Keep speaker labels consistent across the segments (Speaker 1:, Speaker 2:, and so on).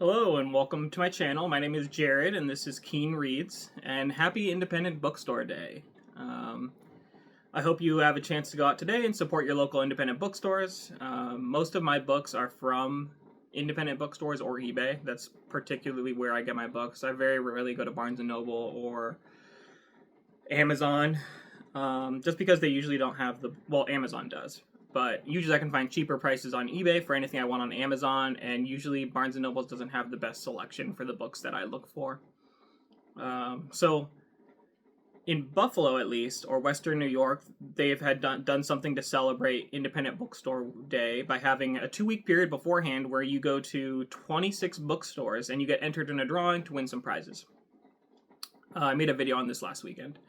Speaker 1: Hello and welcome to my channel. My name is Jared and this is Keen Reads, and happy Independent Bookstore Day. I hope you have a chance to go out today and support your local independent bookstores. Most of my books are from independent bookstores or eBay. That's particularly where I get my books. I very rarely go to Barnes & Noble or Amazon, just because they usually don't have Amazon does. But usually I can find cheaper prices on eBay for anything I want on Amazon, and usually Barnes & Noble doesn't have the best selection for the books that I look for. So in Buffalo, at least, or Western New York, they've done something to celebrate Independent Bookstore Day by having a 2-week period beforehand where you go to 26 bookstores and you get entered in a drawing to win some prizes. I made a video on this last weekend,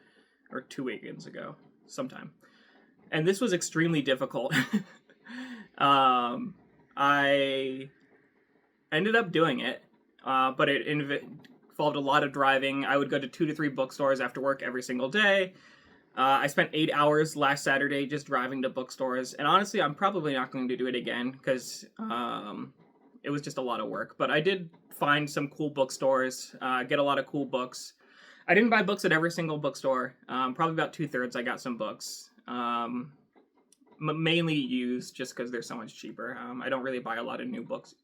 Speaker 1: or 2 weekends ago, sometime. And this was extremely difficult. I ended up doing it, but it involved a lot of driving. I would go to 2 to 3 bookstores after work every single day. I spent 8 hours last Saturday just driving to bookstores, and honestly, I'm probably not going to do it again because it was just a lot of work. But I did find some cool bookstores, get a lot of cool books. I didn't buy books at every single bookstore. Probably about 2/3 I got some books. Mainly used just because they're so much cheaper. I don't really buy a lot of new books.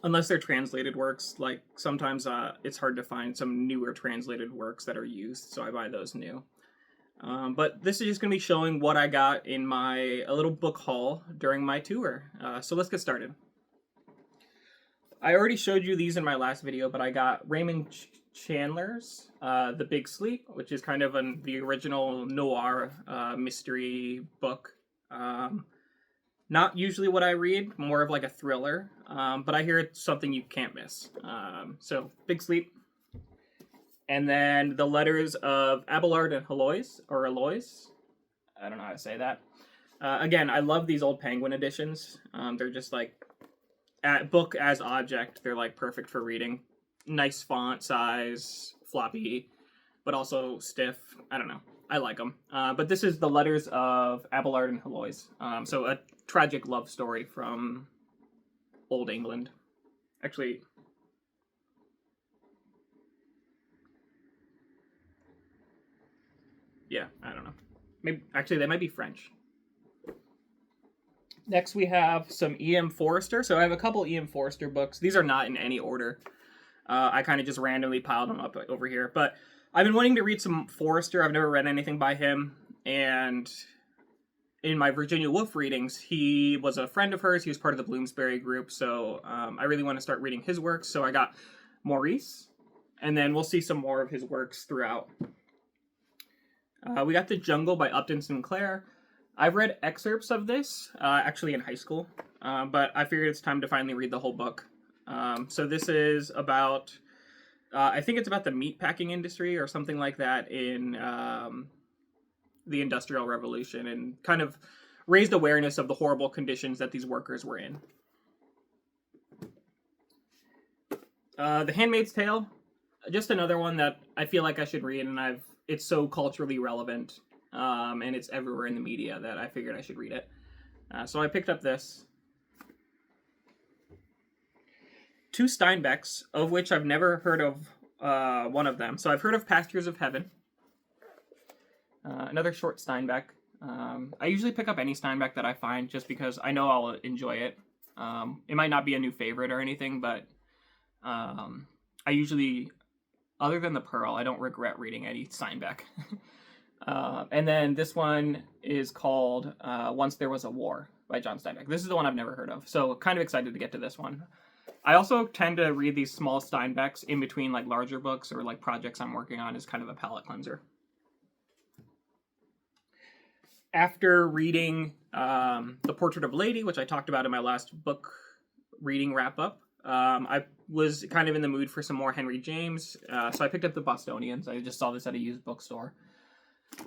Speaker 1: Unless they're translated works. Like sometimes it's hard to find some newer translated works that are used, so I buy those new. But this is just going to be showing what I got in a little book haul during my tour. So let's get started. I already showed you these in my last video, but I got Raymond Chandler's The Big Sleep, which is kind of the original noir mystery book. Not usually what I read, more of like a thriller, but I hear it's something you can't miss. So, Big Sleep. And then The Letters of Abelard and Alois. I don't know how to say that. Again, I love these old Penguin editions. They're just like, book as object, they're like perfect for reading. Nice font size, floppy, but also stiff. I don't know. I like them. But this is The Letters of Abelard and Alois. So a tragic love story from Old England. Actually, yeah, I don't know. Maybe actually they might be French. Next we have some E.M. Forster. So I have a couple E.M. Forster books. These are not in any order. I kind of just randomly piled them up over here. But I've been wanting to read some Forster. I've never read anything by him. And in my Virginia Woolf readings, he was a friend of hers. He was part of the Bloomsbury group. So I really want to start reading his works. So I got Maurice. And then we'll see some more of his works throughout. We got The Jungle by Upton Sinclair. I've read excerpts of this, actually in high school. But I figured it's time to finally read the whole book. So this is about, I think it's about the meatpacking industry or something like that in the Industrial Revolution, and kind of raised awareness of the horrible conditions that these workers were in. The Handmaid's Tale, just another one that I feel like I should read, and it's so culturally relevant, and it's everywhere in the media that I figured I should read it. So I picked up this. 2 Steinbecks, of which I've never heard of one of them. So I've heard of Pastures of Heaven. Another short Steinbeck. I usually pick up any Steinbeck that I find just because I know I'll enjoy it. It might not be a new favorite or anything, but I usually, other than The Pearl, I don't regret reading any Steinbeck. And then this one is called Once There Was a War by John Steinbeck. This is the one I've never heard of, so kind of excited to get to this one. I also tend to read these small Steinbecks in between like larger books or like projects I'm working on as kind of a palate cleanser. After reading The Portrait of a Lady, which I talked about in my last book reading wrap-up, I was kind of in the mood for some more Henry James, so I picked up The Bostonians. I just saw this at a used bookstore.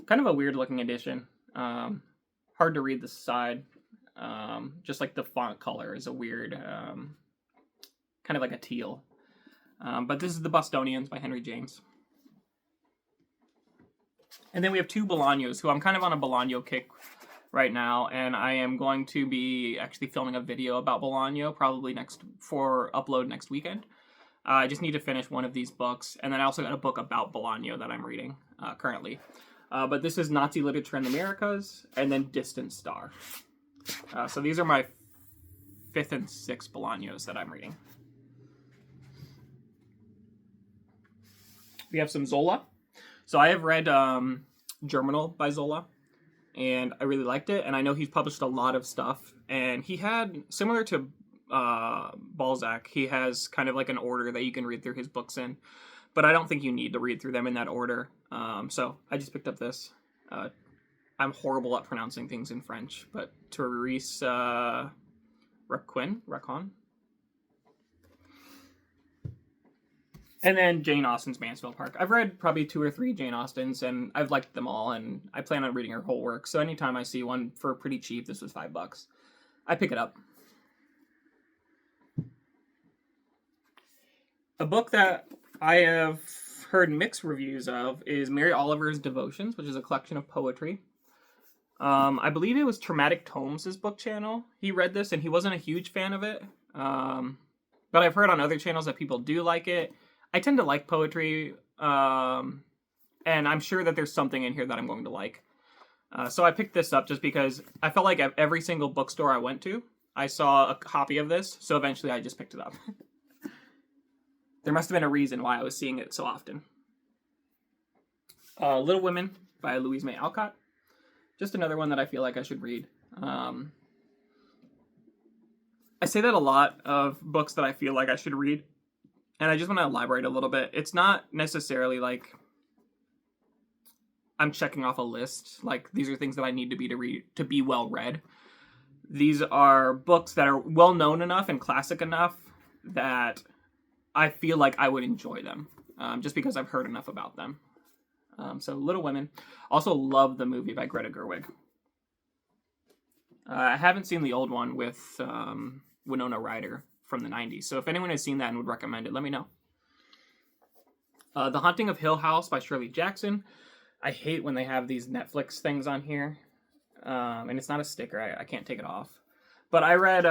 Speaker 1: Kind of a weird-looking edition. Hard to read the side. Just like the font color is a weird, kind of like a teal. But this is The Bostonians by Henry James. And then we have 2 Bolaños, who I'm kind of on a Bolaño kick right now, and I am going to be actually filming a video about Bolaño, probably for upload next weekend. I just need to finish one of these books, and then I also got a book about Bolaño that I'm reading currently. But this is Nazi Literature in the Americas, and then Distant Star. So these are my 5th and 6th Bolaños that I'm reading. We have some Zola. So I have read Germinal by Zola, and I really liked it, and I know he's published a lot of stuff, and he had, similar to Balzac, he has kind of like an order that you can read through his books in, but I don't think you need to read through them in that order. So I just picked up this. I'm horrible at pronouncing things in French, but Therese Racon. And then Jane Austen's Mansfield Park. I've read probably 2 or 3 Jane Austens, and I've liked them all, and I plan on reading her whole work. So anytime I see one for pretty cheap, this was $5, I pick it up. A book that I have heard mixed reviews of is Mary Oliver's Devotions, which is a collection of poetry. I believe it was Traumatic Tomes' book channel. He read this, and he wasn't a huge fan of it. But I've heard on other channels that people do like it. I tend to like poetry, and I'm sure that there's something in here that I'm going to like. So I picked this up just because I felt like at every single bookstore I went to, I saw a copy of this, so eventually I just picked it up. There must have been a reason why I was seeing it so often. Little Women by Louise May Alcott. Just another one that I feel like I should read. I say that a lot of books that I feel like I should read. And I just want to elaborate a little bit. It's not necessarily like I'm checking off a list. Like, these are things that I need to read to be well read. These are books that are well known enough and classic enough that I feel like I would enjoy them, just because I've heard enough about them. So Little Women. Also love the movie by Greta Gerwig. I haven't seen the old one with Winona Ryder from the 90s. So if anyone has seen that and would recommend it, let me know. The Haunting of Hill House by Shirley Jackson. I hate when they have these Netflix things on here. And it's not a sticker. I can't take it off. But I read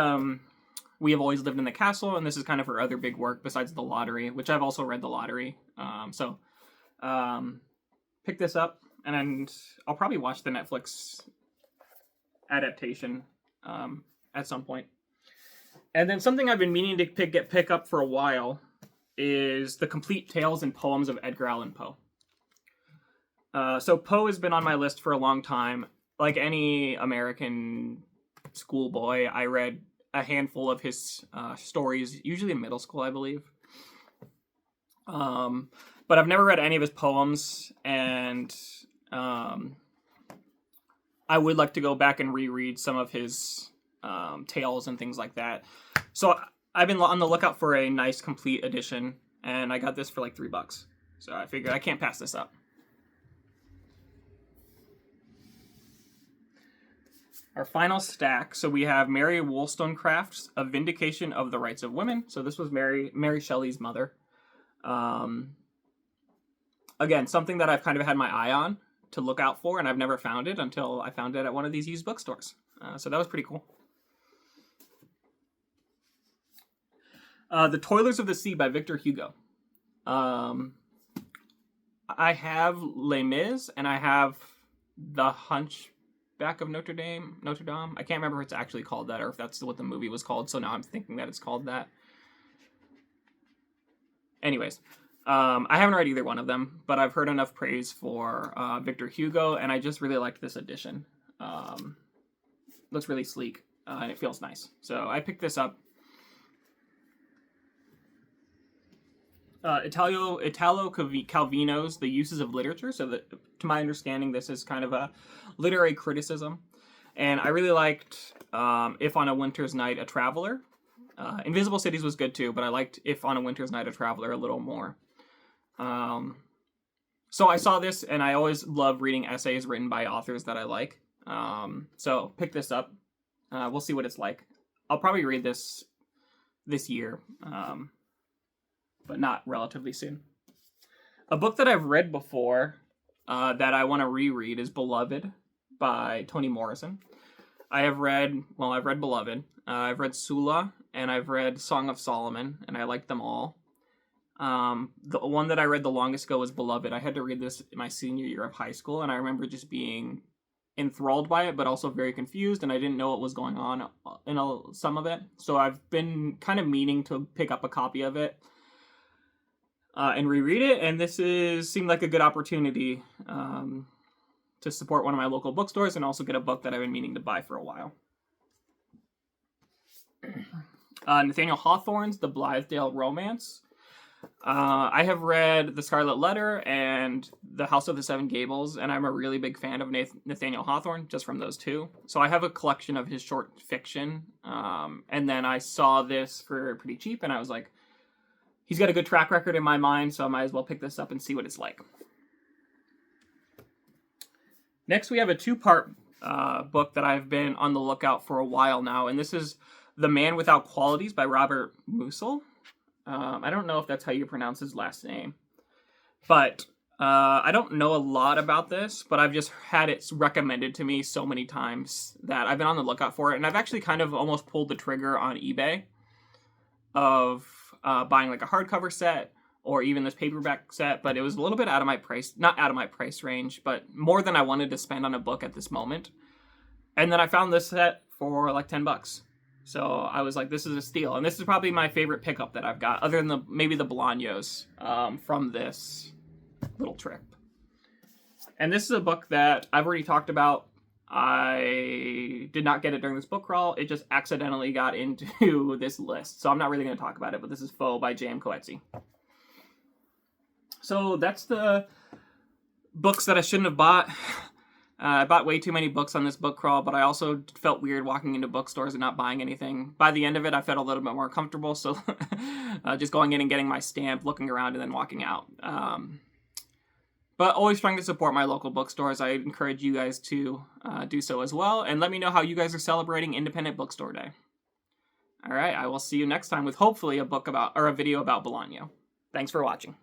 Speaker 1: We Have Always Lived in the Castle, and this is kind of her other big work besides The Lottery, which I've also read The Lottery. Pick this up, and I'll probably watch the Netflix adaptation at some point. And then something I've been meaning to pick up for a while is The Complete Tales and Poems of Edgar Allan Poe. So Poe has been on my list for a long time. Like any American schoolboy, I read a handful of his stories, usually in middle school, I believe. But I've never read any of his poems, and I would like to go back and reread some of his tales and things like that. So I've been on the lookout for a nice complete edition, and I got this for like $3. So I figured I can't pass this up. Our final stack. So we have Mary Wollstonecraft's A Vindication of the Rights of Women. So this was Mary Shelley's mother. Again, something that I've kind of had my eye on to look out for, and I've never found it until I found it at one of these used bookstores. So that was pretty cool. The Toilers of the Sea by Victor Hugo. I have Les Mis, and I have The Hunchback of Notre Dame. I can't remember if it's actually called that or if that's what the movie was called, so now I'm thinking that it's called that. Anyways, I haven't read either one of them, but I've heard enough praise for Victor Hugo, and I just really liked this edition. Looks really sleek, and it feels nice. So I picked this up. Italo Calvino's The Uses of Literature. So that, to my understanding, this is kind of a literary criticism. And I really liked If on a Winter's Night, a Traveler. Invisible Cities was good too, but I liked If on a Winter's Night, a Traveler a little more. So I saw this, and I always love reading essays written by authors that I like. So pick this up. We'll see what it's like. I'll probably read this year, but not relatively soon. A book that I've read before that I want to reread is Beloved by Toni Morrison. I've read Beloved, I've read Sula, and I've read Song of Solomon, and I like them all. The one that I read the longest ago was Beloved. I had to read this in my senior year of high school, and I remember just being enthralled by it, but also very confused, and I didn't know what was going on in some of it. So I've been kind of meaning to pick up a copy of it and reread it, and seemed like a good opportunity to support one of my local bookstores and also get a book that I've been meaning to buy for a while. Nathaniel Hawthorne's The Blithedale Romance. I have read The Scarlet Letter and The House of the Seven Gables, and I'm a really big fan of Nathaniel Hawthorne, just from those two. So I have a collection of his short fiction, and then I saw this for pretty cheap, and I was like, he's got a good track record in my mind, so I might as well pick this up and see what it's like. Next, we have a two-part book that I've been on the lookout for a while now, and this is The Man Without Qualities by Robert Musil. I don't know if that's how you pronounce his last name, but I don't know a lot about this, but I've just had it recommended to me so many times that I've been on the lookout for it, and I've actually kind of almost pulled the trigger on eBay of buying like a hardcover set or even this paperback set, but it was a little bit not out of my price range, but more than I wanted to spend on a book at this moment. And then I found this set for like $10. So I was like, this is a steal. And this is probably my favorite pickup that I've got, other than maybe the Bolaños from this little trip. And this is a book that I've already talked about. I did not get it during this book crawl. It just accidentally got into this list. So I'm not really going to talk about it, but this is Foe by J.M. Coetzee. So that's the books that I shouldn't have bought. I bought way too many books on this book crawl, but I also felt weird walking into bookstores and not buying anything. By the end of it, I felt a little bit more comfortable, so just going in and getting my stamp, looking around, and then walking out. But always trying to support my local bookstores. I encourage you guys to do so as well, and let me know how you guys are celebrating Independent Bookstore Day. All right, I will see you next time with hopefully a video about Bolaño. Thanks for watching.